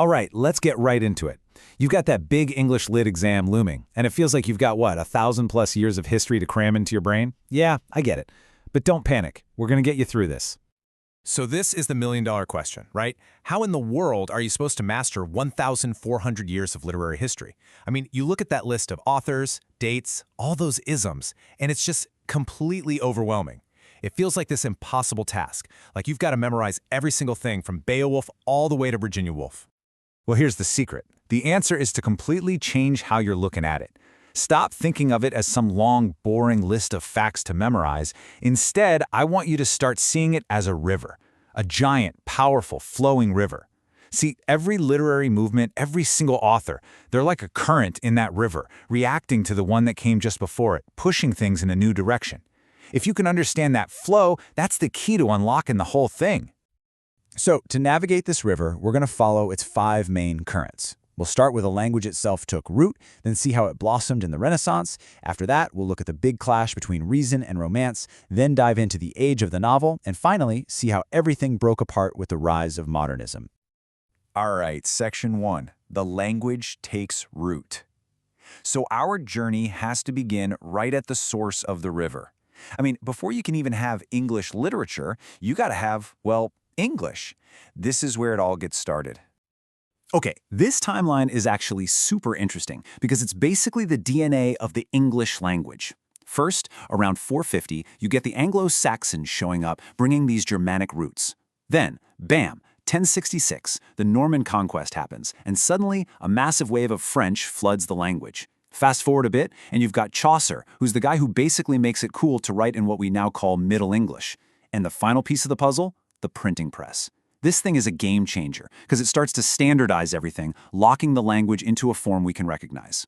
All right, let's get right into it. You've got that big English lit exam looming, and it feels like you've got, what, 1,000+ years of history to cram into your brain? Yeah, I get it. But don't panic. We're going to get you through this. So this is the million-dollar question, right? How in the world are you supposed to master 1,400 years of literary history? I mean, you look at that list of authors, dates, all those isms, and it's just completely overwhelming. It feels like this impossible task, like you've got to memorize every single thing from Beowulf all the way to Virginia Woolf. Well, here's the secret. The answer is to completely change how you're looking at it. Stop thinking of it as some long, boring list of facts to memorize. Instead, I want you to start seeing it as a river, a giant, powerful, flowing river. See, every literary movement, every single author, they're like a current in that river, reacting to the one that came just before it, pushing things in a new direction. If you can understand that flow, that's the key to unlocking the whole thing. So, to navigate this river, we're going to follow its 5 main currents. We'll start with a language itself took root, then see how it blossomed in the Renaissance. After that, we'll look at the big clash between reason and romance, then dive into the age of the novel, and finally, see how everything broke apart with the rise of modernism. All right, Section 1. The language takes root. So our journey has to begin right at the source of the river. I mean, before you can even have English literature, you got to have, well, English. This is where it all gets started. Okay, this timeline is actually super interesting because it's basically the DNA of the English language. First, around 450, you get the Anglo-Saxons showing up, bringing these Germanic roots. Then, bam, 1066, the Norman conquest happens, and suddenly a massive wave of French floods the language. Fast forward a bit, and you've got Chaucer, who's the guy who basically makes it cool to write in what we now call Middle English. And the final piece of the puzzle? The printing press. This thing is a game changer because it starts to standardize everything, locking the language into a form we can recognize.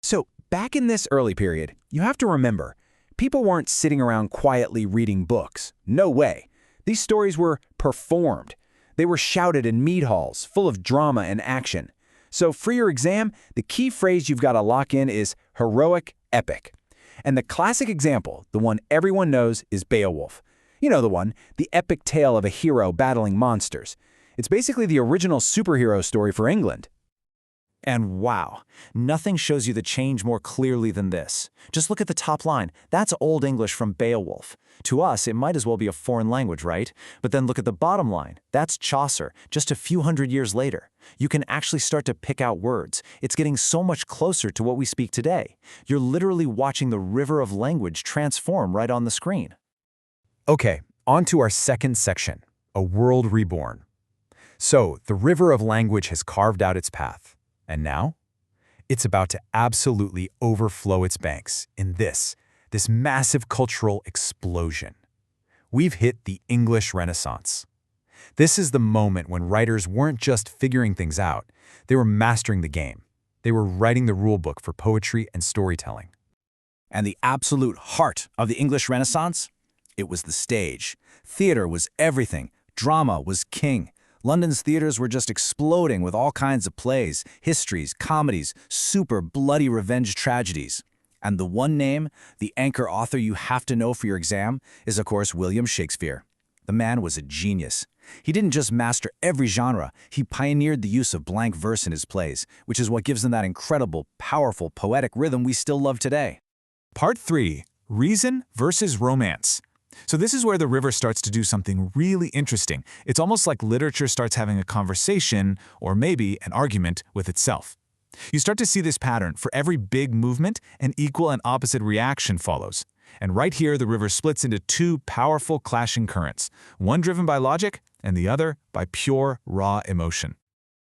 So, back in this early period, you have to remember, people weren't sitting around quietly reading books. No way. These stories were performed. They were shouted in mead halls, full of drama and action. So, for your exam, the key phrase you've got to lock in is heroic epic. And the classic example, the one everyone knows, is Beowulf. You know the one, the epic tale of a hero battling monsters. It's basically the original superhero story for England. And wow, nothing shows you the change more clearly than this. Just look at the top line. That's Old English from Beowulf. To us, it might as well be a foreign language, right? But then look at the bottom line. That's Chaucer, just a few hundred years later. You can actually start to pick out words. It's getting so much closer to what we speak today. You're literally watching the river of language transform right on the screen. Okay, on to our second section, a world reborn. So, the river of language has carved out its path. And now? It's about to absolutely overflow its banks in this massive cultural explosion. We've hit the English Renaissance. This is the moment when writers weren't just figuring things out, they were mastering the game. They were writing the rulebook for poetry and storytelling. And the absolute heart of the English Renaissance? It was the stage. Theater was everything. Drama was king. London's theaters were just exploding with all kinds of plays, histories, comedies, super bloody revenge tragedies. And the one name, the anchor author you have to know for your exam, is of course William Shakespeare. The man was a genius. He didn't just master every genre, he pioneered the use of blank verse in his plays, which is what gives them that incredible, powerful, poetic rhythm we still love today. Part 3. Reason versus Romance. So this is where the river starts to do something really interesting. It's almost like literature starts having a conversation, or maybe an argument, with itself. You start to see this pattern. For every big movement, an equal and opposite reaction follows. And right here, the river splits into 2 powerful clashing currents, one driven by logic and the other by pure, raw emotion.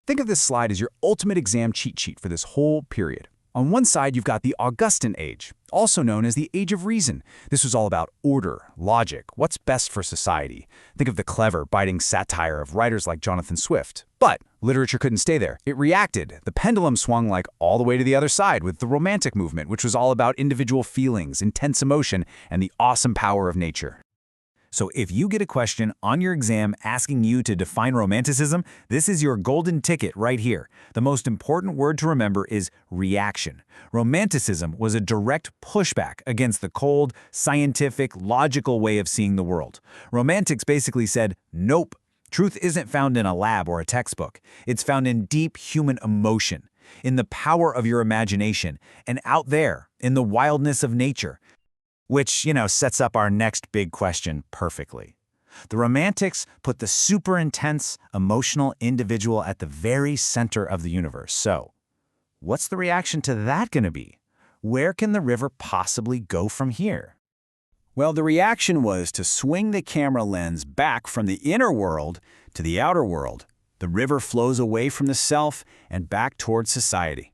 Think of this slide as your ultimate exam cheat sheet for this whole period. On one side, you've got the Augustan Age, also known as the Age of Reason. This was all about order, logic, what's best for society. Think of the clever, biting satire of writers like Jonathan Swift. But literature couldn't stay there. It reacted. The pendulum swung like all the way to the other side with the Romantic movement, which was all about individual feelings, intense emotion, and the awesome power of nature. So if you get a question on your exam asking you to define romanticism, this is your golden ticket right here. The most important word to remember is reaction. Romanticism was a direct pushback against the cold, scientific, logical way of seeing the world. Romantics basically said, nope. Truth isn't found in a lab or a textbook. It's found in deep human emotion, in the power of your imagination, and out there, in the wildness of nature. Which, sets up our next big question perfectly. The Romantics put the super intense, emotional individual at the very center of the universe. So, what's the reaction to that going to be? Where can the river possibly go from here? Well, the reaction was to swing the camera lens back from the inner world to the outer world. The river flows away from the self and back towards society.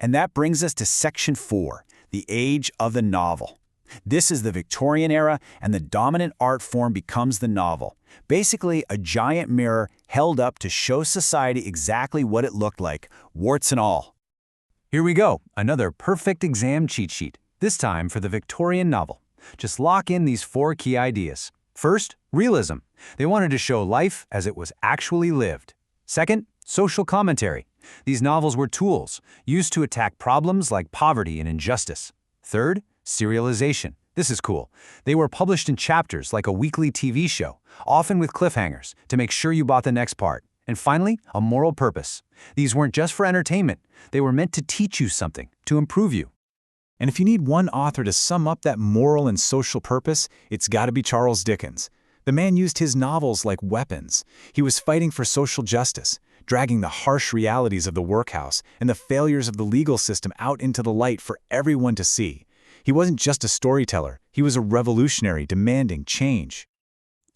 And that brings us to Section 4, the age of the novel. This is the Victorian era, and the dominant art form becomes the novel. Basically, a giant mirror held up to show society exactly what it looked like, warts and all. Here we go, another perfect exam cheat sheet, this time for the Victorian novel. Just lock in these 4 key ideas. First, realism. They wanted to show life as it was actually lived. Second, social commentary. These novels were tools, used to attack problems like poverty and injustice. Third, serialization. This is cool. They were published in chapters like a weekly TV show, often with cliffhangers, to make sure you bought the next part. And finally, a moral purpose. These weren't just for entertainment. They were meant to teach you something, to improve you. And if you need one author to sum up that moral and social purpose, it's got to be Charles Dickens. The man used his novels like weapons. He was fighting for social justice, dragging the harsh realities of the workhouse and the failures of the legal system out into the light for everyone to see. He wasn't just a storyteller, he was a revolutionary demanding change.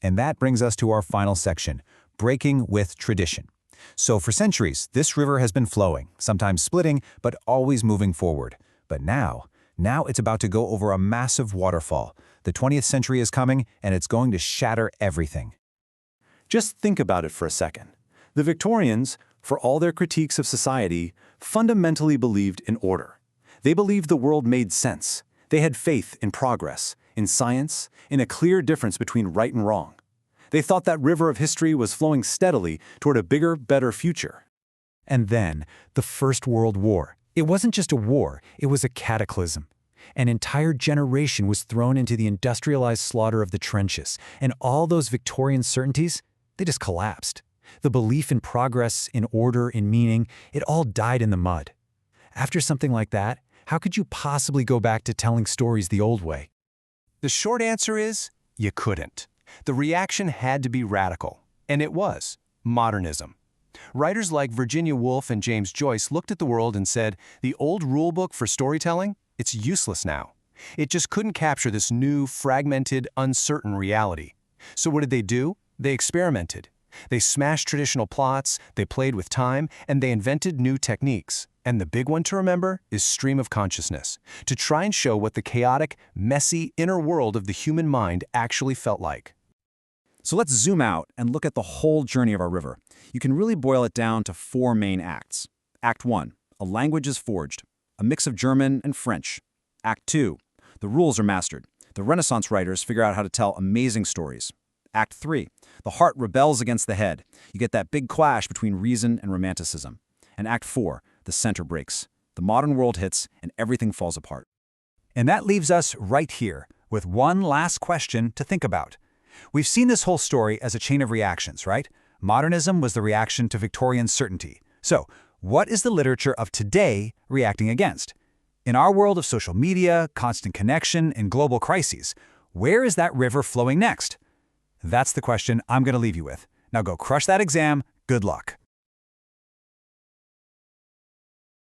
And that brings us to our final section, breaking with tradition. So for centuries, this river has been flowing, sometimes splitting, but always moving forward. But now it's about to go over a massive waterfall. The 20th century is coming, and it's going to shatter everything. Just think about it for a second. The Victorians, for all their critiques of society, fundamentally believed in order. They believed the world made sense. They had faith in progress, in science, in a clear difference between right and wrong. They thought that river of history was flowing steadily toward a bigger, better future. And then, the First World War. It wasn't just a war, it was a cataclysm. An entire generation was thrown into the industrialized slaughter of the trenches, and all those Victorian certainties, they just collapsed. The belief in progress, in order, in meaning, it all died in the mud. After something like that, how could you possibly go back to telling stories the old way? The short answer is, you couldn't. The reaction had to be radical, and it was modernism. Writers like Virginia Woolf and James Joyce looked at the world and said, the old rulebook for storytelling, it's useless now. It just couldn't capture this new, fragmented, uncertain reality. So what did they do? They experimented. They smashed traditional plots, they played with time, and they invented new techniques. And the big one to remember is stream of consciousness, to try and show what the chaotic, messy inner world of the human mind actually felt like. So let's zoom out and look at the whole journey of our river. You can really boil it down to 4 main acts. Act 1, a language is forged, a mix of German and French. Act 2, the rules are mastered. The Renaissance writers figure out how to tell amazing stories. Act 3, the heart rebels against the head. You get that big clash between reason and romanticism. And Act 4, the center breaks. The modern world hits and everything falls apart. And that leaves us right here with one last question to think about. We've seen this whole story as a chain of reactions, right? Modernism was the reaction to Victorian certainty. So, what is the literature of today reacting against? In our world of social media, constant connection, and global crises, where is that river flowing next? That's the question I'm going to leave you with. Now go crush that exam. Good luck.